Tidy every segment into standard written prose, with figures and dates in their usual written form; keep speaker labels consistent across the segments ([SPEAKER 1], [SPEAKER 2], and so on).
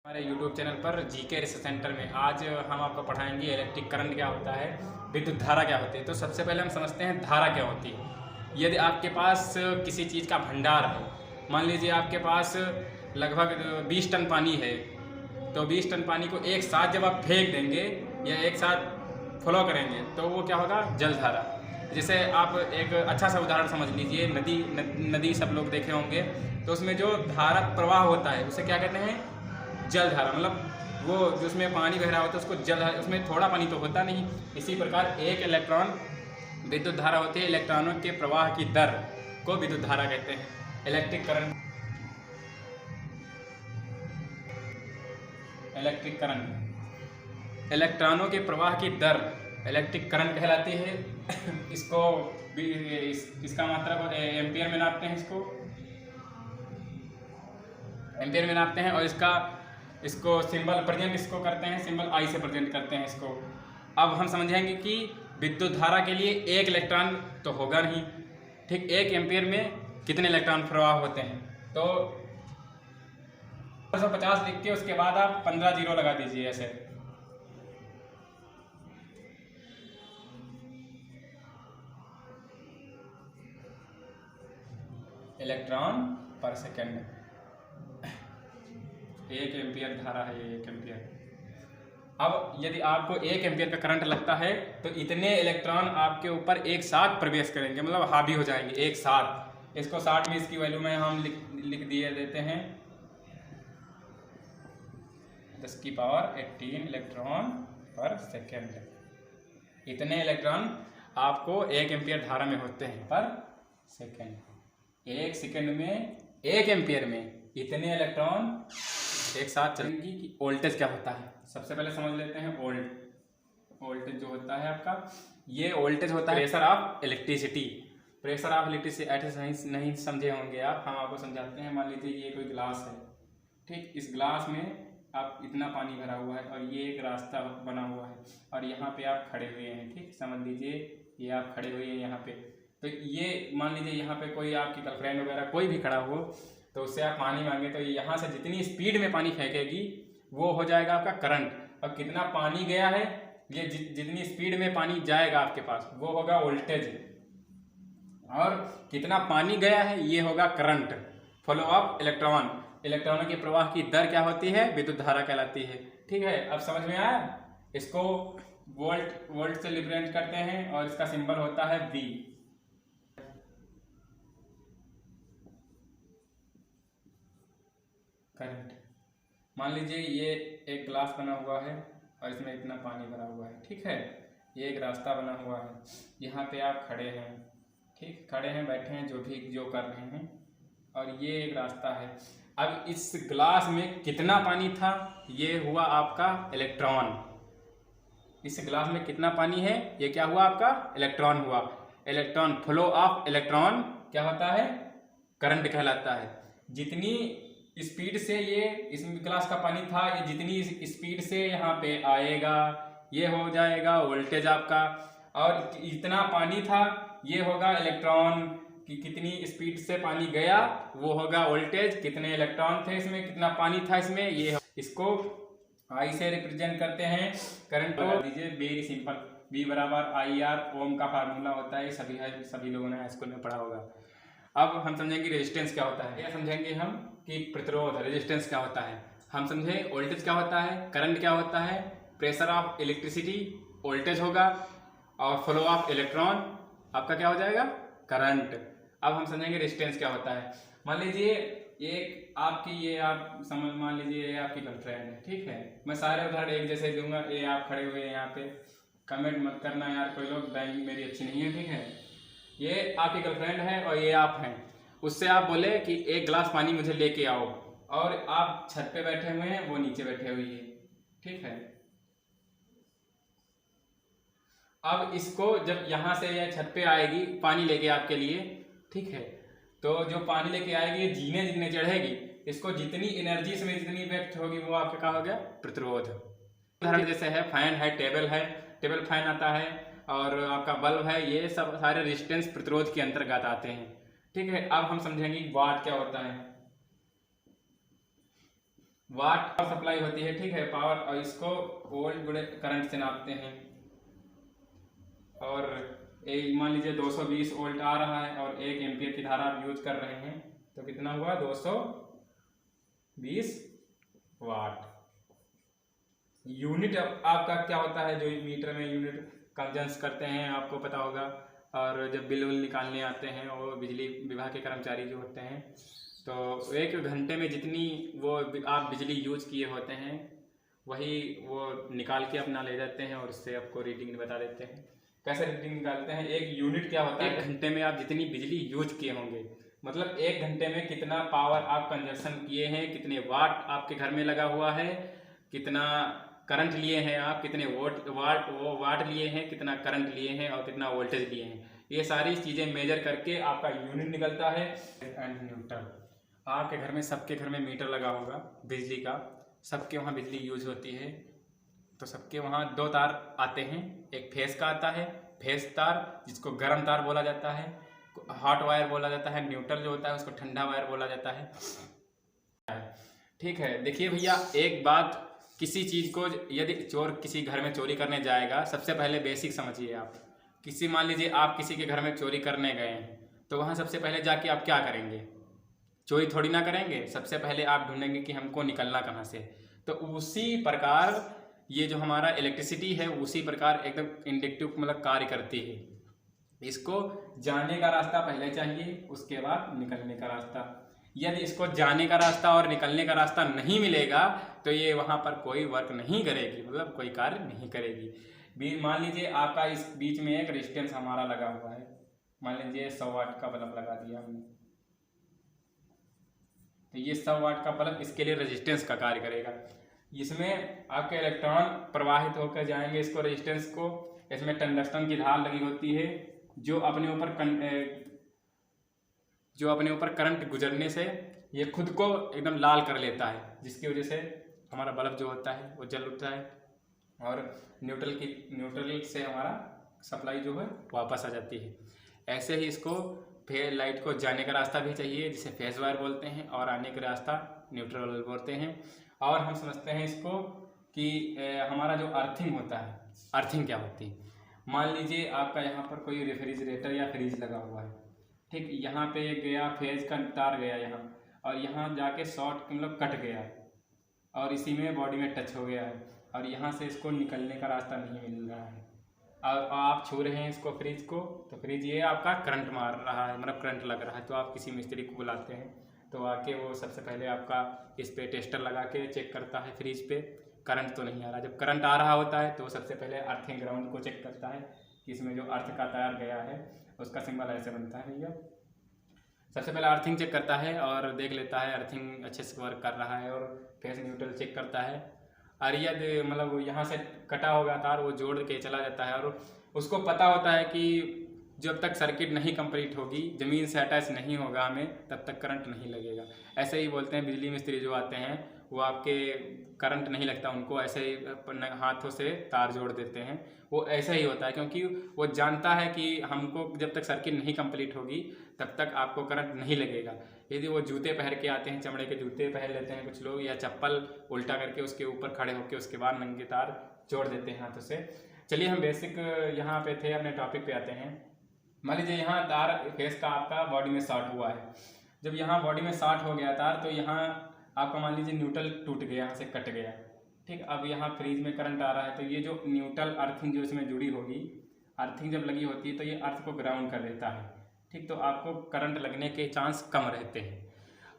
[SPEAKER 1] हमारे YouTube channel पर GK research centre में आज हम आपको पढ़ाएंगे इलेक्ट्रिक करंट क्या होता है, विद्युत धारा क्या होती है। तो सबसे पहले हम समझते हैं धारा क्या होती है। यदि आपके पास किसी चीज़ का भंडार है, मान लीजिए आपके पास लगभग 20 टन पानी है, तो 20 टन पानी को एक साथ जब आप फेंक देंगे या एक साथ फ्लो करेंगे तो वो क्या होगा, जल धारा। जैसे आप एक अच्छा सा उदाहरण समझ लीजिए, नदी सब लोग देखे होंगे, तो उसमें जो धारा प्रवाह होता है उसे क्या कहते हैं, जल धारा। मतलब वो जो उसमें पानी बह रहा होता है उसको जल धारा, उसमें थोड़ा पानी तो होता नहीं। इसी प्रकार एक इलेक्ट्रॉन विद्युत धारा होती है। इलेक्ट्रॉनों के प्रवाह की दर को विद्युत धारा कहते हैं। इलेक्ट्रिक करंट इलेक्ट्रॉनों के प्रवाह की दर इलेक्ट्रिक करंट कहलाती है। इसको इसका मतलब एम्पियर में नापते हैं, इसको एम्पियर में नापते हैं। और इसको सिंबल प्रेजेंट इसको करते हैं, सिंबल आई से प्रेजेंट करते हैं इसको। अब हम समझेंगे कि विद्युत धारा के लिए एक इलेक्ट्रॉन तो होगा नहीं, ठीक। एक एम्पियर में कितने इलेक्ट्रॉन प्रवाह होते हैं, तो 450 लिख के उसके बाद आप 15 जीरो लगा दीजिए ऐसे। इलेक्ट्रॉन पर सेकेंड, 1 एम्पियर धारा है, 1 एम्पियर। अब यदि आपको 1 एम्पियर का करंट लगता है तो इतने इलेक्ट्रॉन आपके ऊपर एक साथ प्रवेश करेंगे, मतलब हावी हो जाएंगे एक साथ। इसको 60 में इसकी वैल्यू में हम लिख दिए देते हैं 10 की पावर 18 इलेक्ट्रॉन पर सेकेंड। इतने इलेक्ट्रॉन आपको 1 एम्पियर धारा में होते हैं पर सेकेंड। 1 सेकेंड में 1 एम्पियर में इतने इलेक्ट्रॉन एक साथ चलेंगी। कि वोल्टेज क्या होता है, सबसे पहले समझ लेते हैं। वोल्टेज जो होता है आपका, ये वोल्टेज होता है pressure of electricity. Pressure of electricity ऐसे नहीं समझे होंगे आप, हम आपको समझाते हैं। मान लीजिए ये कोई ग्लास है, ठीक। इस ग्लास में आप इतना पानी भरा हुआ है और ये एक रास्ता बना हुआ है और यहाँ पे आप खड़े हुए हैं, ठीक। समझ लीजिए ये आप खड़े हुए हैं यहाँ पे। तो ये मान लीजिए यहाँ पे कोई आपकी गर्लफ्रेंड वगैरह कोई भी खड़ा हो, तो उससे आप पानी मांगे तो यहाँ से जितनी स्पीड में पानी फेंकेगी वो हो जाएगा आपका करंट। और कितना पानी गया है, ये जितनी स्पीड में पानी जाएगा आपके पास वो होगा वोल्टेज। और कितना पानी गया है ये होगा करंट। फ्लो ऑफ इलेक्ट्रॉन, इलेक्ट्रॉनों के प्रवाह की दर क्या होती है, विद्युत धारा कहलाती है, ठीक है। अब समझ में आया। इसको वोल्ट से रिप्रेजेंट करते हैं और इसका सिंबल होता है V। करंट, मान लीजिए ये एक ग्लास बना हुआ है और इसमें इतना पानी भरा हुआ है, ठीक है। ये एक रास्ता बना हुआ है, यहाँ पे आप खड़े हैं, ठीक। खड़े हैं, बैठे हैं, जो कर रहे हैं, और ये एक रास्ता है। अब इस ग्लास में कितना पानी था, ये हुआ आपका इलेक्ट्रॉन। इस ग्लास में कितना पानी है, ये क्या हुआ आपका इलेक्ट्रॉन हुआ। इलेक्ट्रॉन, फ्लो ऑफ इलेक्ट्रॉन क्या होता है, करंट कहलाता है। जितनी स्पीड से ये इस ग्लास का पानी था, ये जितनी स्पीड से यहाँ पे आएगा ये हो जाएगा वोल्टेज आपका। और इतना पानी था ये होगा इलेक्ट्रॉन कि कितनी स्पीड से पानी गया वो होगा वोल्टेज। कितने इलेक्ट्रॉन थे इसमें, कितना पानी था इसमें, ये इसको आई से रिप्रेजेंट करते हैं। करंट को दीजिए वेरी सिंपल, V बराबर IR, ओम का फार्मूला होता है, सभी लोगों ने स्कूल में पढ़ा होगा। अब हम समझेंगे रेजिस्टेंस क्या होता है, या समझेंगे हम कि प्रतिरोध रेजिस्टेंस क्या होता है। हम समझे वोल्टेज क्या होता है, करंट क्या होता है, प्रेशर ऑफ इलेक्ट्रिसिटी वोल्टेज होगा, और फ्लो ऑफ इलेक्ट्रॉन आपका क्या हो जाएगा, करंट। अब हम समझेंगे रेजिस्टेंस क्या होता है। मान लीजिए एक आपकी, ये आप समझ, मान लीजिए ये आपकी गर्लफ्रेंड है, ठीक है। मैं सारे उदाहरण एक जैसे दूंगा। ये आप खड़े हुए हैं यहाँ पे, कमेंट मत करना यार कोई लोग, ड्राइंग मेरी अच्छी नहीं है, ठीक है। ये आपकी गर्लफ्रेंड है और ये आप हैं। उससे आप बोले कि एक गिलास पानी मुझे लेके आओ, और आप छत पे बैठे हुए हैं, वो नीचे बैठे हुई है, ठीक है। अब इसको जब यहाँ से यह छत पे आएगी पानी लेके आपके लिए, ठीक है, तो जो पानी लेके आएगी ये जीने चढ़ेगी, इसको जितनी एनर्जी इसमें जितनी व्यक्त होगी वो आपका क्या हो गया, प्रतिरोध। उदाहरण जैसे है फैन है, टेबल फैन आता है, और आपका बल्ब है, ये सब सारे रेजिस्टेंस प्रतिरोध के अंतर्गत आते हैं, ठीक है। अब हम समझेंगे वाट क्या होता है। वाट पावर सप्लाई होती है, ठीक है, पावर, और इसको वोल्ट गुणे करंट से नापते हैं। और एक मान लीजिए 220 वोल्ट आ रहा है और 1 एम्पियर की धारा आप यूज कर रहे हैं, तो कितना हुआ 220 वाट। यूनिट आपका क्या होता है, जो मीटर में यूनिट कंजन्स करते हैं आपको पता होगा। और जब बिल निकालने आते हैं और बिजली विभाग के कर्मचारी जो होते हैं, तो 1 घंटे में जितनी वो आप बिजली यूज किए होते हैं वही वो निकाल के अपना ले जाते हैं और उससे आपको रीडिंग बता देते हैं। कैसे रीडिंग निकालते हैं, एक यूनिट क्या होता है, 1 घंटे में आप जितनी बिजली यूज किए होंगे, मतलब 1 घंटे में कितना पावर आप कंजप्शन किए हैं, कितने वाट आपके घर में लगा हुआ है, कितना करंट लिए हैं आप, कितने वाट लिए हैं, कितना करंट लिए हैं और कितना वोल्टेज लिए हैं, ये सारी चीज़ें मेजर करके आपका यूनिट निकलता है। एंड न्यूट्रल, आपके घर में, सबके घर में मीटर लगा होगा बिजली का, सबके वहाँ बिजली यूज होती है, तो सबके वहाँ 2 तार आते हैं। एक फेस का आता है, फेस तार जिसको गर्म तार बोला जाता है, हॉट वायर बोला जाता है। न्यूट्रल जो होता है उसको ठंडा वायर बोला जाता है, ठीक है। देखिए भैया, एक बात, किसी चीज़ को यदि चोर किसी घर में चोरी करने जाएगा, सबसे पहले बेसिक समझिए आप। किसी, मान लीजिए आप किसी के घर में चोरी करने गए हैं, तो वहाँ सबसे पहले जाके आप क्या करेंगे, चोरी थोड़ी ना करेंगे, सबसे पहले आप ढूंढेंगे कि हमको निकलना कहाँ से। तो उसी प्रकार ये जो हमारा इलेक्ट्रिसिटी है, उसी प्रकार एकदम इंडक्टिव मतलब कार्य करती है। इसको जाने का रास्ता पहले चाहिए, उसके बाद निकलने का रास्ता। यदि इसको जाने का रास्ता और निकलने का रास्ता नहीं मिलेगा तो ये वहाँ पर कोई वर्क नहीं करेगी, मतलब कोई कार्य नहीं करेगी। मान लीजिए आपका इस बीच में एक रेजिस्टेंस हमारा लगा हुआ है, मान लीजिए 100 वाट का बल्ब लगा दिया हमने, तो ये 100 वाट का बल्ब इसके लिए रेजिस्टेंस का कार्य करेगा। इसमें आपके इलेक्ट्रॉन प्रवाहित होकर जाएंगे इसको, रेजिस्टेंस को। इसमें टंगस्टन की धार लगी होती है जो अपने ऊपर करंट गुजरने से ये खुद को एकदम लाल कर लेता है, जिसकी वजह से हमारा बल्ब जो होता है वो जल उठता है और न्यूट्रल से हमारा सप्लाई जो है वापस आ जाती है। ऐसे ही इसको लाइट को जाने का रास्ता भी चाहिए, जिसे फेस वायर बोलते हैं, और आने का रास्ता न्यूट्रल बोलते हैं। और हम समझते हैं इसको कि हमारा जो अर्थिंग होता है, अर्थिंग क्या होती है, मान लीजिए आपका यहाँ पर कोई रेफ्रिजरेटर या फ्रिज लगा हुआ है, ठीक, यहाँ पे गया फेज का तार गया यहाँ, और यहाँ जाके शॉर्ट मतलब कट गया और इसी में बॉडी में टच हो गया है, और यहाँ से इसको निकलने का रास्ता नहीं मिल रहा है, और आप छू रहे हैं इसको, फ्रिज को, तो फ्रिज ये आपका करंट मार रहा है, मतलब करंट लग रहा है। तो आप किसी मिस्त्री को बुलाते हैं, तो आके वो सबसे पहले आपका इस पे टेस्टर लगा के चेक करता है फ्रिज पे करंट तो नहीं आ रहा। जब करंट आ रहा होता है तो वो सबसे पहले अर्थिंग ग्राउंड को चेक करता है कि इसमें जो अर्थ का तार गया है उसका सिंबल ऐसे बनता है भैया। सबसे पहले अर्थिंग चेक करता है और देख लेता है अर्थिंग अच्छे से वर्क कर रहा है, और फेस न्यूट्रल चेक करता है। और यदि मतलब यहाँ से कटा होगा तार, वो जोड़ के चला जाता है, और उसको पता होता है कि जब तक सर्किट नहीं कंप्लीट होगी, ज़मीन से अटैच नहीं होगा हमें, तब तक करंट नहीं लगेगा। ऐसे ही बोलते हैं बिजली मिस्त्री जो आते हैं, वो आपके करंट नहीं लगता उनको, ऐसे ही हाथों से तार जोड़ देते हैं। वो ऐसा ही होता है क्योंकि वो जानता है कि हमको जब तक सर्किट नहीं कंप्लीट होगी तब तक आपको करंट नहीं लगेगा। यदि वो जूते पहन के आते हैं, चमड़े के जूते पहन लेते हैं कुछ लोग, या चप्पल उल्टा करके उसके ऊपर खड़े होकर उसके बाद नंगे तार जोड़ देते हैं हाथों से। चलिए हम बेसिक यहाँ पे थे, अपने टॉपिक पे आते हैं। मान लीजिए यहाँ तार फेस का आपका बॉडी में शॉर्ट हुआ है। जब यहाँ बॉडी में शॉर्ट हो गया तार, तो यहाँ आपका मान लीजिए न्यूट्रल टूट गया, यहाँ से कट गया, ठीक। अब यहाँ फ्रिज में करंट आ रहा है, तो ये जो न्यूट्रल अर्थिंग जो इसमें जुड़ी होगी, अर्थिंग जब लगी होती है तो ये अर्थ को ग्राउंड कर देता है, ठीक। तो आपको करंट लगने के चांस कम रहते हैं।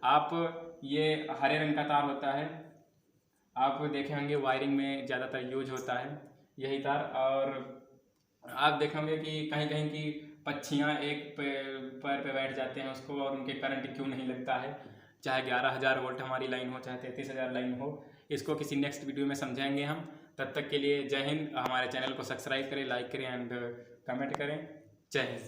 [SPEAKER 1] आप ये हरे रंग का तार होता है, आप देखे होंगे वायरिंग में ज़्यादातर यूज होता है यही तार। और आप देखेंगे कि कहीं कहीं की पक्षियाँ एक पैर पे बैठ जाते हैं उसको, और उनके करंट क्यों नहीं लगता है, चाहे 11,000 वोल्ट हमारी लाइन हो, चाहे 33,000 लाइन हो। इसको किसी नेक्स्ट वीडियो में समझाएंगे हम। तब तक के लिए जय हिंद। हमारे चैनल को सब्सक्राइब करें, लाइक करें एंड कमेंट करें। जय हिंद।